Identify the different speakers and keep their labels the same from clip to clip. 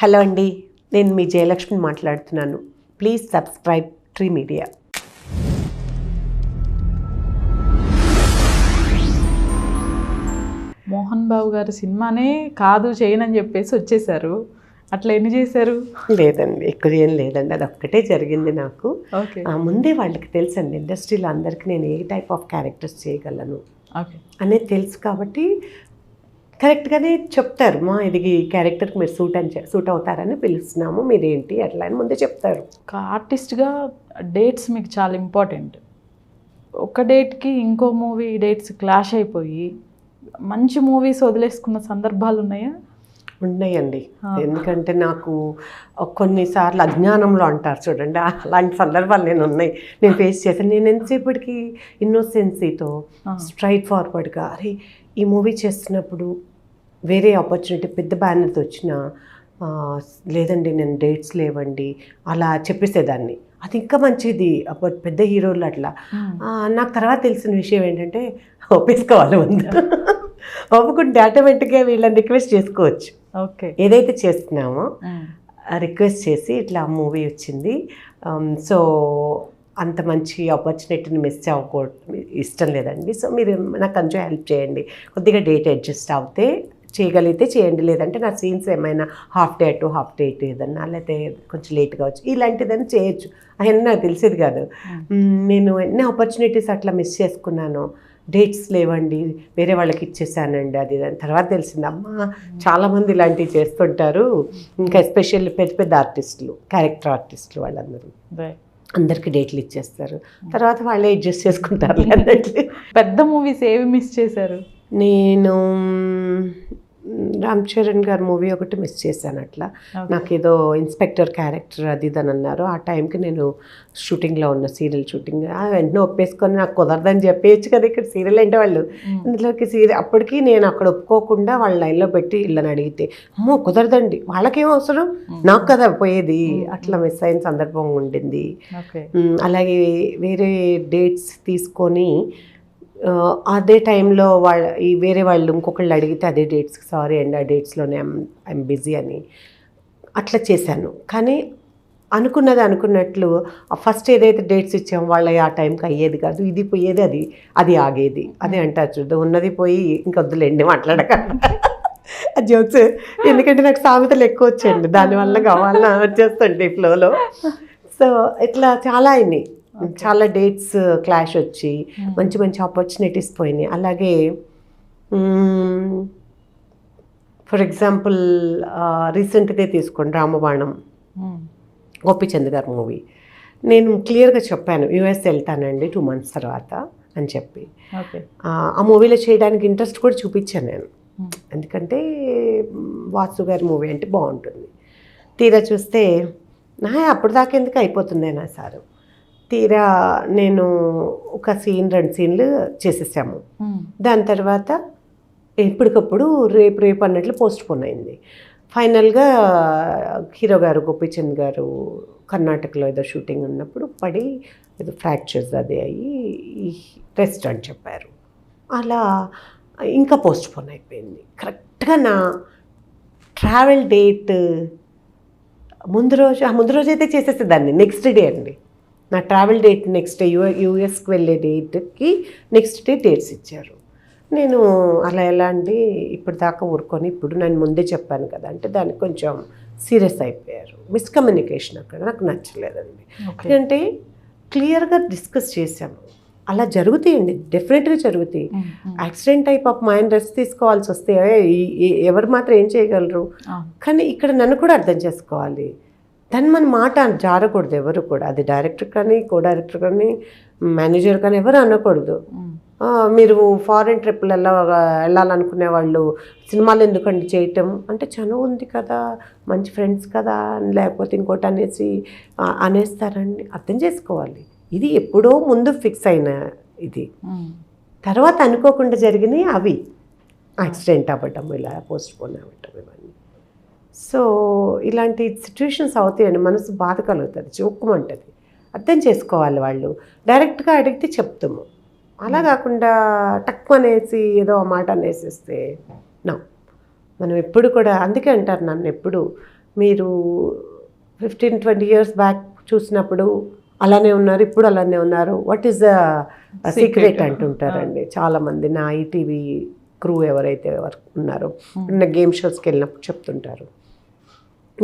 Speaker 1: Hello అండి, నేను మీ జయలక్ష్మి మాట్లాడుతున్నాను. Please subscribe Tree Media.
Speaker 2: Mohan Babu గారి సినిమానే కాదు చేయనని చెప్పేసి వచ్చేసారు. అట్లా ఎన్ని చేశారు?
Speaker 1: లేదండి, ఎక్కువ ఏం లేదండి, అది ఒక్కటే జరిగింది నాకు.
Speaker 2: ఓకే.
Speaker 1: ముందే వాళ్ళకి తెలుసండి, ఇండస్ట్రీలో అందరికీ నేను ఏ టైప్ ఆఫ్ క్యారెక్టర్స్ చేయగలను
Speaker 2: ఓకే
Speaker 1: అనేది తెలుసు కాబట్టి కరెక్ట్గానే చెప్తారు. మా ఇది ఈ క్యారెక్టర్కి మీరు సూట్ అవుతారని పిలుస్తున్నాము, మీరేంటి అట్లా అని ముందే చెప్తారు.
Speaker 2: ఒక ఆర్టిస్ట్గా డేట్స్ మీకు చాలా ఇంపార్టెంట్. ఒక డేట్కి ఇంకో మూవీ డేట్స్ క్లాష్ అయిపోయి మంచి మూవీస్ వదిలేసుకున్న సందర్భాలు ఉన్నాయా?
Speaker 1: ఉన్నాయండి. ఎందుకంటే నాకు కొన్నిసార్లు అజ్ఞానంలో అంటారు చూడండి, అలాంటి సందర్భాలు నేను ఫేస్ చేశాను. నేను ఎంతసేపటికి ఇన్నోసెన్సీతో స్ట్రైట్ ఫార్వర్డ్గా అరే ఈ మూవీ చేస్తున్నప్పుడు వేరే ఆపర్చునిటీ పెద్ద బ్యానర్తో వచ్చినా లేదండి నేను డేట్స్ లేవండి అలా చెప్పేసేదాన్ని. అది ఇంకా మంచిది. అప్పుడు పెద్ద హీరోలు అట్లా. నాకు తర్వాత తెలిసిన విషయం ఏంటంటే ఒప్పేసుకోవాలి ముందు. ఒప్పుకుంటే ఆటోమేటిక్గా వీళ్ళని రిక్వెస్ట్ చేసుకోవచ్చు.
Speaker 2: ఓకే,
Speaker 1: ఏదైతే చేస్తున్నామో రిక్వెస్ట్ చేసి ఇట్లా మూవీ వచ్చింది, సో అంత మంచి ఆపర్చునిటీని మిస్ అవ్వకూడదు, ఇష్టం లేదండి, సో మీరు నాకు కొంచెం హెల్ప్ చేయండి, కొద్దిగా డేట్ అడ్జస్ట్ అవుతే చేయగలిగితే చేయండి, లేదంటే నా సీన్స్ ఏమైనా half day to half day ఏదన్నా లేకపోతే కొంచెం లేట్గా వచ్చు ఇలాంటిదని చేయొచ్చు. అయినా నాకు తెలిసేది కాదు. నేను ఎన్ని ఆపర్చునిటీస్ అట్లా మిస్ చేసుకున్నాను. డేట్స్ లేవండి, వేరే వాళ్ళకి ఇచ్చేసానండి, అది దాని తర్వాత తెలిసింది అమ్మ చాలామంది ఇలాంటివి చేస్తుంటారు. ఇంకా ఎస్పెషల్లీ పెద్ద పెద్ద ఆర్టిస్టులు, క్యారెక్టర్ ఆర్టిస్టులు వాళ్ళందరూ అందరికీ డేట్లు ఇచ్చేస్తారు, తర్వాత వాళ్ళే అడ్జస్ట్ చేసుకుంటారు అన్నట్లు.
Speaker 2: పెద్ద మూవీస్ ఏవి మిస్ చేశారు?
Speaker 1: నేను రామ్ చరణ్ గారి మూవీ ఒకటి మిస్ చేశాను. అట్లా నాకు ఏదో ఇన్స్పెక్టర్ క్యారెక్టర్ అది ఇదని అన్నారు. ఆ టైంకి నేను షూటింగ్లో ఉన్న సీరియల్ షూటింగ్ వెంటనే ఒప్పేసుకొని నాకు కుదరదని చెప్పేయచ్చు కదా, ఇక్కడ సీరియల్ అంటే వాళ్ళు ఇందులోకి అప్పటికి నేను అక్కడ ఒప్పుకోకుండా వాళ్ళ లైన్లో పెట్టి ఇళ్ళని అడిగితే అమ్మో కుదరదండి, వాళ్ళకేం అవసరం, నాకు కదా పోయేది, అట్లా మిస్ అయిన సందర్భం ఉండింది. అలాగే వేరే డేట్స్ తీసుకొని అదే టైంలో వేరే వాళ్ళు ఇంకొకళ్ళు అడిగితే అదే డేట్స్కి సారీ అండి ఆ డేట్స్లోనే ఐఎమ్ బిజీ అని అట్లా చేశాను. కానీ అనుకున్నది అనుకున్నట్లు ఫస్ట్ ఏదైతే డేట్స్ ఇచ్చామో వాళ్ళ ఆ టైంకి అయ్యేది కాదు, ఇది పోయేది అది ఆగేది. అదే అంటారు చూద్దాం, ఉన్నది పోయి ఇంకొద్దులేండి మాట్లాడక జోక్స్. ఎందుకంటే నాకు సామెతలు ఎక్కువ వచ్చాయండి, దానివల్ల కావాలన్నా వచ్చేస్తుంటే ఫ్లోలో. సో ఇట్లా చాలా అయినాయి, చాలా డేట్స్ క్లాష్ వచ్చి మంచి మంచి ఆపర్చునిటీస్ పోయినాయి. అలాగే ఫర్ ఎగ్జాంపుల్ రీసెంట్గా తీసుకోండి రామబాణం, గోపీచంద్ గారి మూవీ. నేను క్లియర్గా చెప్పాను యూఎస్ వెళ్తానండి 2 months తర్వాత అని చెప్పి. ఆ మూవీలో చేయడానికి ఇంట్రెస్ట్ కూడా చూపించాను నేను, ఎందుకంటే వాసు గారి మూవీ అంటే బాగుంటుంది. తీరా చూస్తే అప్పుడు దాకా ఎందుకు అయిపోతుందేనా సారు. తీరా నేను ఒక 2 సీన్లు చేసేసాము. దాని తర్వాత ఎప్పటికప్పుడు రేపు అన్నట్లు పోస్ట్ పోన్ అయింది. ఫైనల్గా హీరో గారు గోపీచంద్ గారు కర్ణాటకలో ఏదో షూటింగ్ ఉన్నప్పుడు పడి ఏదో ఫ్రాక్చర్స్ అది అయ్యి రెస్ట్ అని చెప్పారు. అలా ఇంకా పోస్ట్ పోన్ అయిపోయింది. కరెక్ట్గా నా ట్రావెల్ డేట్ ముందు రోజు అయితే చేసేసేదాన్ని, నెక్స్ట్ డే అండి నా ట్రావెల్ డేట్. నెక్స్ట్ డే యూఎస్కి వెళ్ళే డేట్కి నెక్స్ట్ డే డేట్స్ ఇచ్చారు. నేను అలా ఎలా అండి ఇప్పుడు దాకా ఊరుకొని ఇప్పుడు నేను ముందే చెప్పాను కదా అంటే దానికి కొంచెం సీరియస్ అయిపోయారు. మిస్కమ్యూనికేషన్ అక్కడ నాకు నచ్చలేదండి. ఎందుకంటే క్లియర్గా డిస్కస్ చేశాము, అలా జరుగుతాయండి, డెఫినెట్గా జరుగుతాయి. యాక్సిడెంట్ అయి పాప మైండ్ రెస్ట్ తీసుకోవాల్సి వస్తే ఎవరు మాత్రం ఏం చేయగలరు. కానీ ఇక్కడ నన్ను కూడా అర్థం చేసుకోవాలి, దాన్ని మన మాట జారకూడదు ఎవరు కూడా. అది డైరెక్టర్ కానీ కో డైరెక్టర్ కానీ మేనేజర్ కానీ ఎవరు అనకూడదు. మీరు ఫారెన్ ట్రిప్లు వెళ్ళాలనుకునే వాళ్ళు సినిమాలు ఎందుకండి చేయటం అంటే చనువు ఉంది కదా, మంచి ఫ్రెండ్స్ కదా, లేకపోతే ఇంకోటి అనేస్తారండి. అర్థం చేసుకోవాలి, ఇది ఎప్పుడో ముందు ఫిక్స్ అయిన ఇది, తర్వాత అనుకోకుండా జరిగినాయి అవి. యాక్సిడెంట్ అవ్వటం, ఇలా పోస్ట్ పోన్ అవ్వటం, ఇవన్నీ. సో ఇలాంటి సిచ్యువేషన్స్ అవుతాయండి, మనసు బాధ కలుగుతుంది, చూక్కుమంటుంది. అర్థం చేసుకోవాలి వాళ్ళు. డైరెక్ట్గా అడిగితే చెప్తాము, అలా కాకుండా టక్కు అనేసి ఏదో ఆ మాట అనేసిస్తే మనం ఎప్పుడు కూడా అందుకే అంటారు నన్ను ఎప్పుడు మీరు 15-20 years బ్యాక్ చూసినప్పుడు అలానే ఉన్నారు, ఇప్పుడు అలానే ఉన్నారు, వాట్ ఈస్ ద సీక్రెట్ అంటుంటారండి చాలామంది. నా ఈటీవీ క్రూ ఎవరైతే ఉన్నారో నా గేమ్ షోస్కి వెళ్ళినప్పుడు చెప్తుంటారు.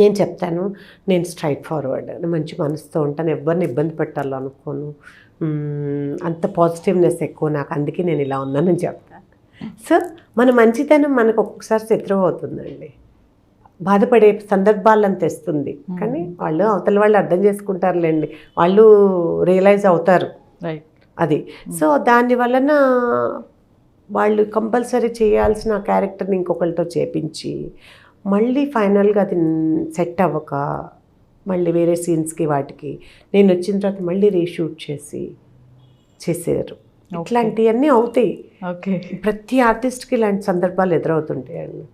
Speaker 1: నేను చెప్తాను, నేను స్ట్రైట్ ఫార్వర్డ్, మంచి మనసుతో ఉంటాను, ఎవరిని ఇబ్బంది పెట్టాలనుకోను, అంత పాజిటివ్నెస్ ఎక్కువ నాకు, అందుకే నేను ఇలా ఉన్నానని చెప్తాను. సో మన మంచితనం మనకు ఒక్కొక్కసారి శత్రువు అవుతుందండి, బాధపడే సందర్భాలను తెస్తుంది. కానీ వాళ్ళు అవతల వాళ్ళు అర్థం చేసుకుంటారులేండి, వాళ్ళు రియలైజ్ అవుతారు
Speaker 2: రైట్.
Speaker 1: అది. సో దాని వలన వాళ్ళు కంపల్సరీ చేయాల్సిన క్యారెక్టర్ని ఇంకొకరితో చేపించి మళ్ళీ ఫైనల్గా అది సెట్ అవ్వక మళ్ళీ వేరే సీన్స్కి వాటికి నేను వచ్చిన తర్వాత మళ్ళీ రీషూట్ చేసారు. ఇట్లాంటివన్నీ అవుతాయి.
Speaker 2: ఓకే.
Speaker 1: ప్రతి ఆర్టిస్ట్కి ఇలాంటి సందర్భాలు ఎదురవుతుంటాయండి.